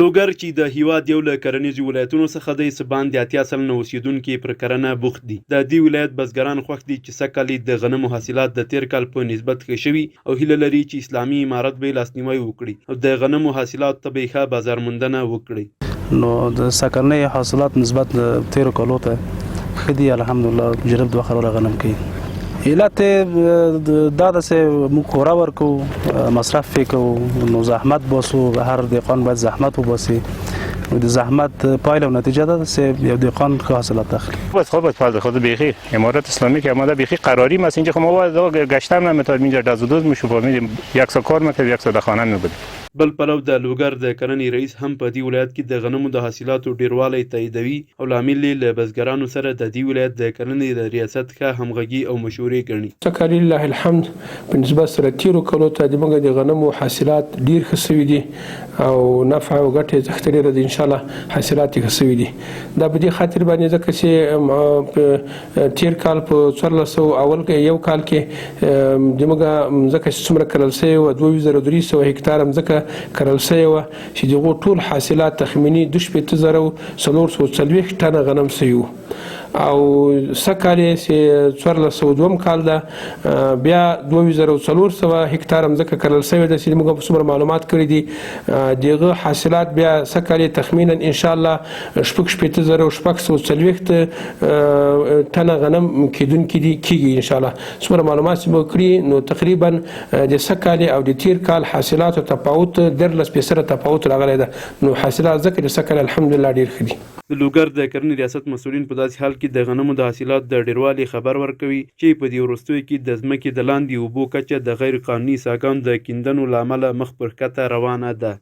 لوګر چې د هیواد یو له کرنیزو ولایتونو څخه دی څه باندې 80 سلنه اوسېدونکي پر کرنه بوخت دي. د دې ولایت بزګران خوښ دي چې سږ کال د غنمو حاصلات د تیر کال په نسبت ښه شوي او هیله لري چې اسلامي امارت به یې لاسنیوی وکړي او د غنمو حاصلاتو ته به یې ښه بازارموندنه وکړي. نو د سږکلنۍ حاصلات نسبت د تیرو کالو ته ښه دي الحمدلله. جرب دوه خروله غنم کوي. علت دا داسې موږ خورا ورکوو مصرف فی کوو نو زحمت باسو. هر دهقان باید زحمت وباسي. د زحمت پایله و نتیجه ده چې یو دهقان ښه حاصلات اخلي. بس خود باید خود بیخی امارت اسلامی که آمده بیخی قراری است اینجا. خب ما باید گشتم نمیتونیم اینجا دز و دوز میشو میدیم یک سال کار میکنیم یک سال خانه میبودیم. بل پلو د لوګر د کرنې رئیس هم په دې ولایت کې د غنمو د حاصلاتو ډیروالی تاییدوي او لامل یې له بزګرانو سره د دې ولایت د کرنې د ریاست ښه همغږي او مشورې ګڼي. سږ لله الحمد په نسبت سره تیرو کالو ته زموږ د غنمو حاصلات ډیر ښه سوي دي او نفع او ګټه یې زښته ډیره ده. انشاءالله حاصلات یې ښه سوي دي. دا په دې خاطر باندې ځکه چې تیر کال په 1400 اول کې یو کال کې زموږ ځکه چې څومره کرل سوي وه 2300 هکتار ځکه کرل سوی وه چې د هغو ټول حاصلات تخمیني 2440 ټنه غنم سوي وو او سږ کال یې چې 1402 کال ده بیا 2400 هکتار ځمکه کرل سوې ده چې موږ څومره معلومات کړي دي. د هغه حاصلات بیا سږ کال یې تخمینا انشاءالله 46040 ټنه غنم کیږي انشاءالله. څومره معلومات چې موږ کړي نو تقریبا د سږ کال او د تیر کال حاصلاتو تفاوت 13% تفاوت راغلی ده. نو حاصلات ځکه د سږ کال الحمدلله ډیر ښه دي. د لوګر د کرنې ریاست مسؤلین په داسې حال کې د غنمو د حاصلات د ډیروالي خبر ورکوي چې په دې وروستیو کې د ځمکې د لاندې اوبو کچه د غیر قانوني څاګانو د کیندنو له امله مخ پر ښکته روانه ده.